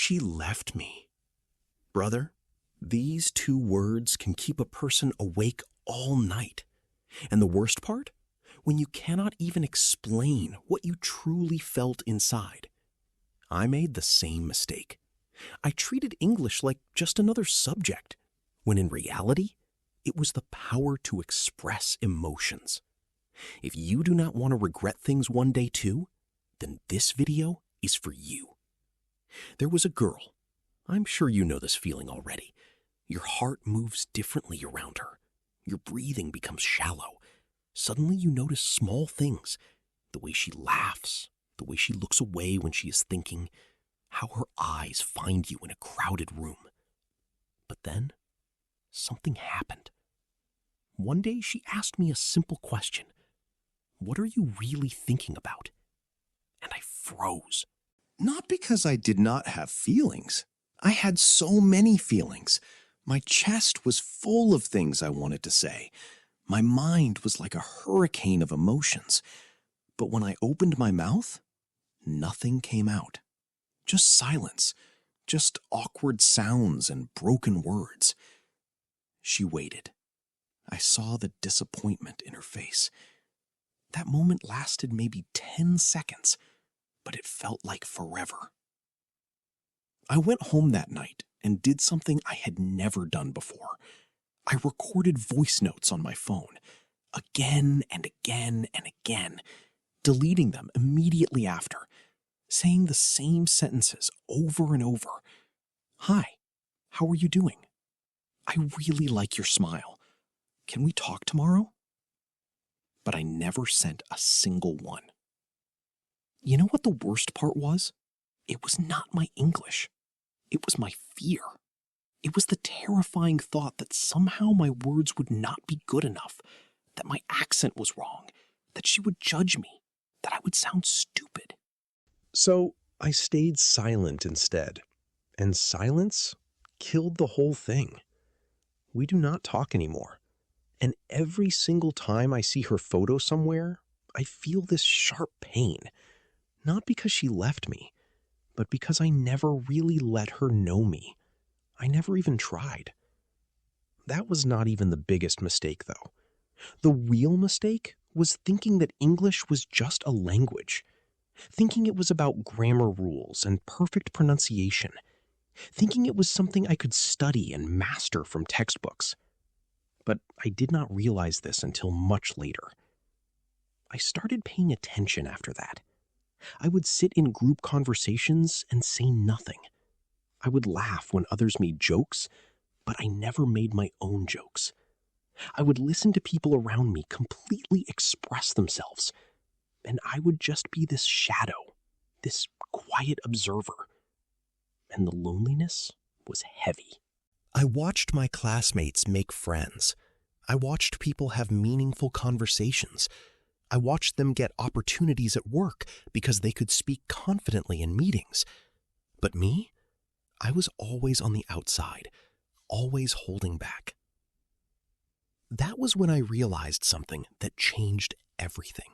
She left me. Brother, these two words can keep a person awake all night. And the worst part? When you cannot even explain what you truly felt inside. I made the same mistake. I treated English like just another subject, when in reality, it was the power to express emotions. If you do not want to regret things one day too, then this video is for you. There was a girl. I'm sure you know this feeling already. Your heart moves differently around her. Your breathing becomes shallow. Suddenly you notice small things, the way she laughs, the way she looks away when she is thinking, how her eyes find you in a crowded room. But then, something happened. One day she asked me a simple question. What are you really thinking about? And I froze. Not because I did not have feelings. I had so many feelings. My chest was full of things I wanted to say. My mind was like a hurricane of emotions. But when I opened my mouth, nothing came out. Just silence. Just awkward sounds and broken words. She waited. I saw the disappointment in her face. That moment lasted maybe 10 seconds, but it felt like forever. I went home that night and did something I had never done before. I recorded voice notes on my phone, again and again and again, deleting them immediately after, saying the same sentences over and over. Hi, how are you doing? I really like your smile. Can we talk tomorrow? But I never sent a single one. You know what the worst part was? It was not my English. It was my fear. It was the terrifying thought that somehow my words would not be good enough, that my accent was wrong, that she would judge me, that I would sound stupid. So I stayed silent instead, and silence killed the whole thing. We do not talk anymore, and every single time I see her photo somewhere, I feel this sharp pain, not because she left me, but because I never really let her know me. I never even tried. That was not even the biggest mistake, though. The real mistake was thinking that English was just a language, thinking it was about grammar rules and perfect pronunciation, thinking it was something I could study and master from textbooks. But I did not realize this until much later. I started paying attention after that. I would sit in group conversations and say nothing. I would laugh when others made jokes, but I never made my own jokes. I would listen to people around me completely express themselves, and I would just be this shadow, this quiet observer. And the loneliness was heavy. I watched my classmates make friends. I watched people have meaningful conversations. I watched them get opportunities at work because they could speak confidently in meetings. But me? I was always on the outside, always holding back. That was when I realized something that changed everything.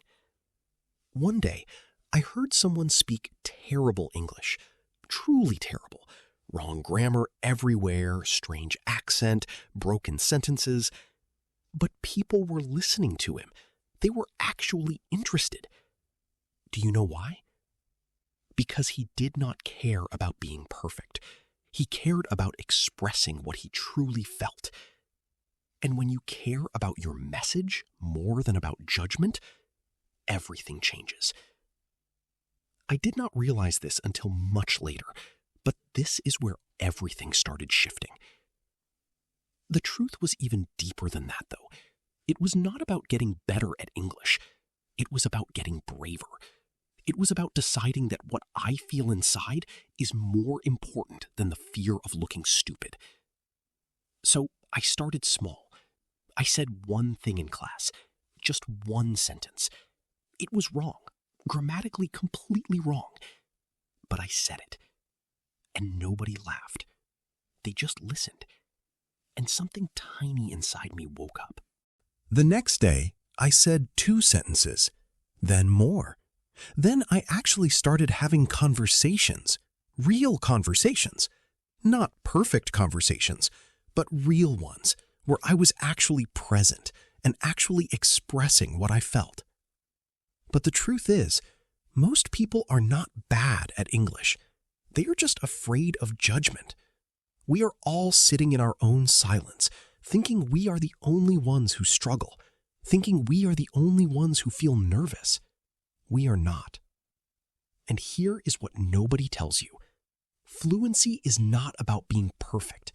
One day, I heard someone speak terrible English, truly terrible. Wrong grammar everywhere, strange accent, broken sentences. But people were listening to him. They were actually interested. Do you know why? Because he did not care about being perfect. He cared about expressing what he truly felt. And when you care about your message more than about judgment, everything changes. I did not realize this until much later, but this is where everything started shifting. The truth was even deeper than that, though. It was not about getting better at English. It was about getting braver. It was about deciding that what I feel inside is more important than the fear of looking stupid. So I started small. I said one thing in class, just one sentence. It was wrong, grammatically completely wrong. But I said it. And nobody laughed. They just listened. And something tiny inside me woke up. The next day, I said 2 sentences, then more. Then I actually started having conversations Real conversations. Not perfect conversations, but real ones where I was actually present and actually expressing what I felt. But the truth is, most people are not bad at English. They are just afraid of judgment. We are all sitting in our own silence, thinking we are the only ones who struggle, thinking we are the only ones who feel nervous. We are not. And here is what nobody tells you. Fluency is not about being perfect.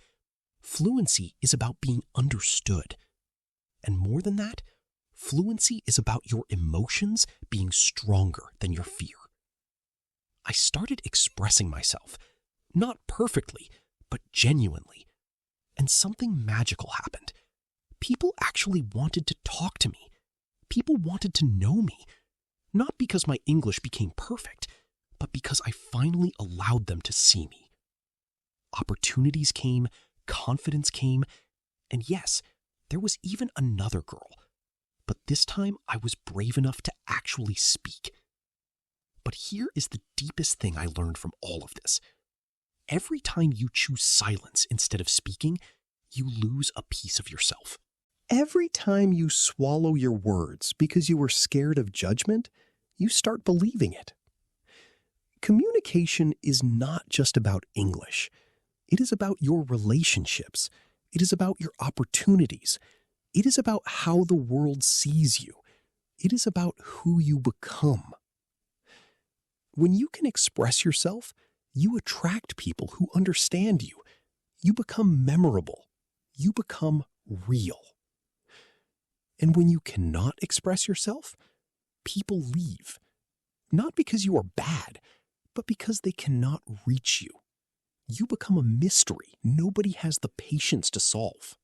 Fluency is about being understood. And more than that, fluency is about your emotions being stronger than your fear. I started expressing myself, not perfectly, but genuinely. And something magical happened. People actually wanted to talk to me. People wanted to know me. Not because my English became perfect, but because I finally allowed them to see me. Opportunities came, confidence came, and yes, there was even another girl. But this time I was brave enough to actually speak. But here is the deepest thing I learned from all of this. Every time you choose silence instead of speaking, you lose a piece of yourself. Every time you swallow your words because you were scared of judgment, you start believing it. Communication is not just about English. It is about your relationships. It is about your opportunities. It is about how the world sees you. It is about who you become. When you can express yourself, you attract people who understand you. You become memorable. You become real. And when you cannot express yourself, people leave. Not because you are bad, but because they cannot reach you. You become a mystery nobody has the patience to solve.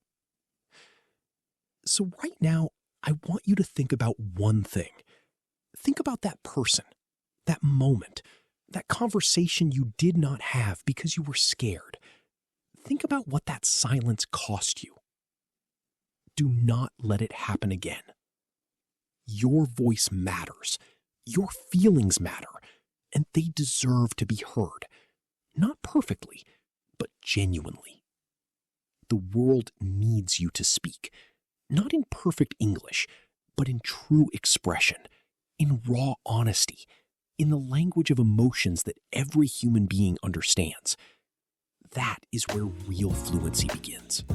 So right now, I want you to think about one thing. Think about that person, that moment, that conversation you did not have because you were scared. Think about what that silence cost you. Do not let it happen again. Your voice matters. Your feelings matter. And they deserve to be heard. Not perfectly, but genuinely. The world needs you to speak. Not in perfect English, but in true expression, in raw honesty, in the language of emotions that every human being understands. That is where real fluency begins.